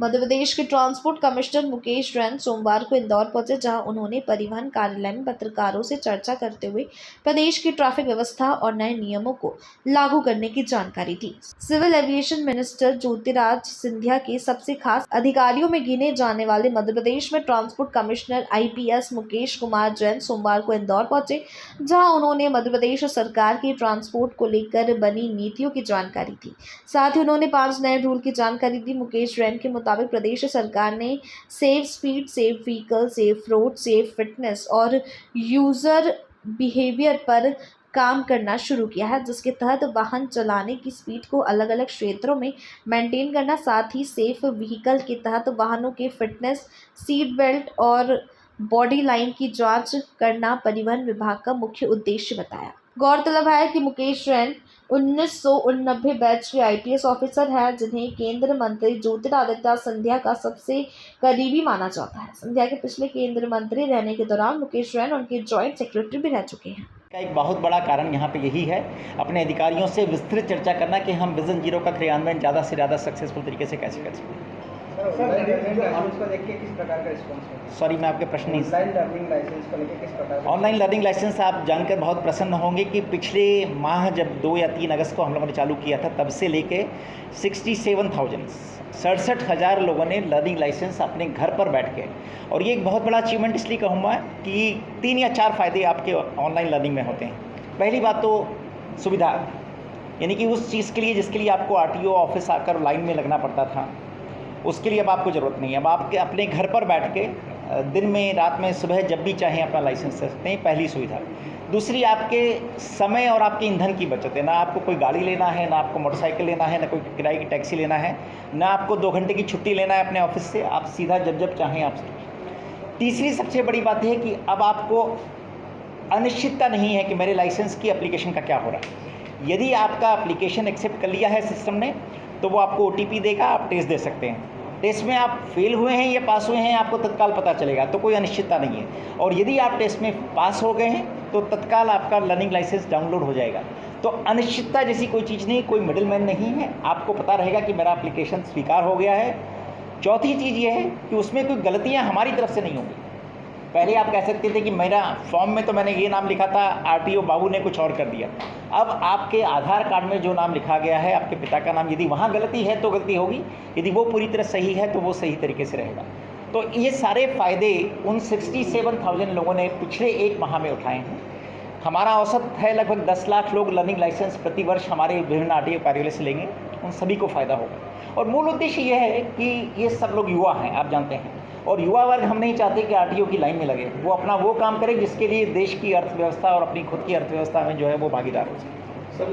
मध्य प्रदेश के transport commissioner Mukesh Jain सोमवार को इंदौर पहुंचे, जहां उन्होंने परिवहन कार्यालय में पत्रकारों से चर्चा करते हुए प्रदेश की ट्रैफिक व्यवस्था और नए नियमों को लागू करने की जानकारी दी। Civil aviation minister Jyotiraj Scindia के सबसे खास अधिकारियों में गिने जाने वाले मध्य प्रदेश में transport commissioner IPS Mukesh Kumar Jain सोमवार को इंदौर पहुंचे, जहां उन्होंने मध्य प्रदेश सरकार की ट्रांसपोर्ट को लेकर बनी नीतियों की जानकारी दी। साथ ही उन्होंने 5 नए रूल की जानकारी दी। मुकेश जैन के मुताबिक प्रदेश सरकार ने safe speed, safe vehicle, safe road, safe fitness और यूजर बिहेवियर पर काम करना शुरू किया है, जिसके तहत वाहन चलाने की स्पीड को अलग अलग क्षेत्रों में मेंटेन करना, साथ ही सेफ व्हीकल के तहत वाहनों के फिटनेस, सीट बेल्ट और बॉडी लाइन की जांच करना परिवहन विभाग का मुख्य उद्देश्य बताया। गौरतलब है कि मुकेश जैन 1989 बैच के IPS ऑफिसर हैं, जिन्हें केंद्र मंत्री ज्योतिरादित्य सिंधिया का सबसे करीबी माना जाता है। सिंधिया के पिछले केंद्रीय मंत्री रहने के दौरान मुकेश जैन उनके जॉइंट सेक्रेटरी भी रह चुके हैं। का एक बहुत बड़ा कारण यहाँ पे यही है, अपने अधिकारियों से विस्तृत चर्चा करना कि हम विजन 0 का क्रियान्वयन ज़्यादा से ज़्यादा सक्सेसफुल तरीके से कैसे कर सकते हैं। सॉरी, मैं आपके प्रश्न नहीं। ऑनलाइन लर्निंग लाइसेंस आप जानकर बहुत प्रसन्न होंगे कि पिछले माह जब 2 या 3 अगस्त को हम लोगों ने चालू किया था, तब से लेके 67,000 लोगों ने लर्निंग लाइसेंस अपने घर पर बैठ के, और ये एक बहुत बड़ा अचीवमेंट इसलिए कहूँगा कि 3 या 4 फ़ायदे आपके ऑनलाइन लर्निंग में होते हैं। पहली बात तो सुविधा, यानी कि उस चीज़ के लिए जिसके लिए आपको RTO ऑफिस आकर लाइन में लगना पड़ता था, उसके लिए अब आपको ज़रूरत नहीं है। अब आपके अपने घर पर बैठ के दिन में, रात में, सुबह जब भी चाहें अपना लाइसेंस ले सकते हैं, पहली सुविधा। दूसरी, आपके समय और आपके ईंधन की बचत है। ना आपको कोई गाड़ी लेना है, ना आपको मोटरसाइकिल लेना है, ना कोई किराए की टैक्सी लेना है, ना आपको 2 घंटे की छुट्टी लेना है अपने ऑफिस से। आप सीधा जब जब चाहें आप। तीसरी सबसे बड़ी बात है कि अब आपको अनिश्चितता नहीं है कि मेरे लाइसेंस की एप्लीकेशन का क्या हो रहा है। यदि आपका एप्लीकेशन एक्सेप्ट कर लिया है सिस्टम ने, तो वो आपको OTP देगा, आप टेस्ट दे सकते हैं। टेस्ट में आप फेल हुए हैं या पास हुए हैं, आपको तत्काल पता चलेगा, तो कोई अनिश्चितता नहीं है। और यदि आप टेस्ट में पास हो गए हैं, तो तत्काल आपका लर्निंग लाइसेंस डाउनलोड हो जाएगा। तो अनिश्चितता जैसी कोई चीज़ नहीं, कोई मिडिल मैन नहीं है, आपको पता रहेगा कि मेरा एप्लीकेशन स्वीकार हो गया है। चौथी चीज़ ये है कि उसमें कोई गलतियाँ हमारी तरफ से नहीं होंगी। पहले आप कह सकते थे कि मेरा फॉर्म में तो मैंने ये नाम लिखा था, RTO बाबू ने कुछ और कर दिया। अब आपके आधार कार्ड में जो नाम लिखा गया है, आपके पिता का नाम, यदि वहाँ गलती है तो गलती होगी, यदि वो पूरी तरह सही है तो वो सही तरीके से रहेगा। तो ये सारे फ़ायदे उन 67,000 लोगों ने पिछले 1 माह में उठाए हैं। हमारा औसत है लगभग 10 लाख लोग लर्निंग लाइसेंस प्रति वर्ष हमारे विभिन्न RTO कार्यालय से लेंगे, उन सभी को फ़ायदा होगा। और मूल उद्देश्य ये है कि ये सब लोग युवा हैं, आप जानते हैं, और युवा वर्ग हम नहीं चाहते कि RTO की लाइन में लगे। वो अपना वो काम करे जिसके लिए देश की अर्थव्यवस्था और अपनी खुद की अर्थव्यवस्था में जो है वो भागीदार हो सके। सर,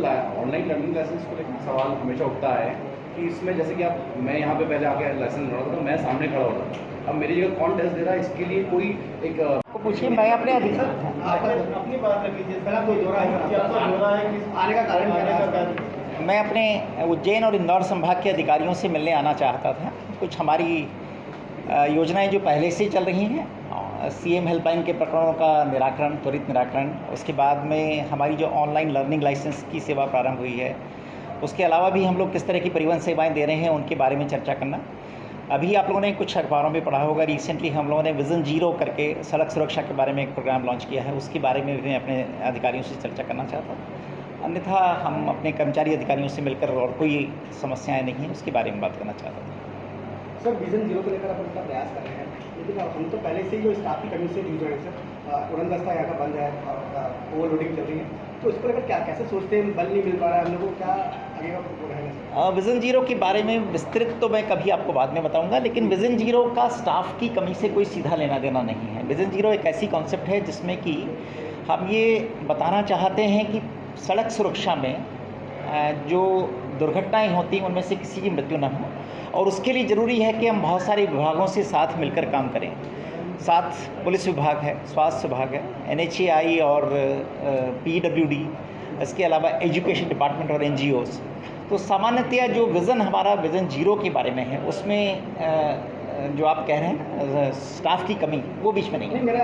ऑनलाइन लर्निंग लाइसेंस को लेकर सवाल हमेशा उठता है कि इसमें जैसे कि मैं यहाँ पे पहले आके लाइसेंस लड़ा था, तो मैं सामने खड़ा होता था, अब मेरी जगह कौन टेस्ट दे रहा है, इसके लिए कोई एक पूछिए। मैं अपने अपनी बात रखिए, पहला कोई दौरा है कि आने का कारण क्या? मैं अपने उज्जैन और इंदौर संभाग के अधिकारियों से मिलने आना चाहता था। कुछ हमारी योजनाएं जो पहले से चल रही हैं, CM हेल्पलाइन के प्रकरणों का निराकरण, त्वरित निराकरण, उसके बाद में हमारी जो ऑनलाइन लर्निंग लाइसेंस की सेवा प्रारंभ हुई है, उसके अलावा भी हम लोग किस तरह की परिवहन सेवाएं दे रहे हैं, उनके बारे में चर्चा करना। अभी आप लोगों ने कुछ अखबारों में पढ़ा होगा, रिसेंटली हम लोगों ने विजन 0 करके सड़क सुरक्षा के बारे में एक प्रोग्राम लॉन्च किया है, उसके बारे में भी मैं अपने अधिकारियों से चर्चा करना चाहता हूँ। अन्यथा हम अपने कर्मचारी अधिकारियों से मिलकर, और कोई समस्याएँ नहीं हैं, उसके बारे में बात करना चाहता हूँ। सर, विजन 0 को लेकर अपन का प्रयास कर रहे हैं, लेकिन हम तो पहले से ही जो स्टाफ की कमी से जूझ रहे हैं सर। उड़न दस्ता यहाँ का बंद है, ओवरलोडिंग चल रही है, तो इसको लेकर क्या कैसे सोचते हैं? बल नहीं मिल पा रहा है हम लोगों को, क्या आगे का रहेगा? विजन 0 के बारे में विस्तृत तो मैं कभी आपको बाद में बताऊंगा, लेकिन विजन 0 का स्टाफ की कमी से कोई सीधा लेना देना नहीं है। विजन 0 एक ऐसी कॉन्सेप्ट है जिसमें कि हम ये बताना चाहते हैं कि सड़क सुरक्षा में जो दुर्घटनाएं होती हैं उनमें से किसी की मृत्यु न हो, और उसके लिए ज़रूरी है कि हम बहुत सारे विभागों से साथ मिलकर काम करें। साथ पुलिस विभाग है, स्वास्थ्य विभाग है, NHAI और PWD, इसके अलावा एजुकेशन डिपार्टमेंट और NGOs। तो सामान्यतया जो विज़न हमारा विज़न 0 के बारे में है, उसमें जो आप कह रहे हैं स्टाफ की कमी, वो बीच में नहीं है। मेरा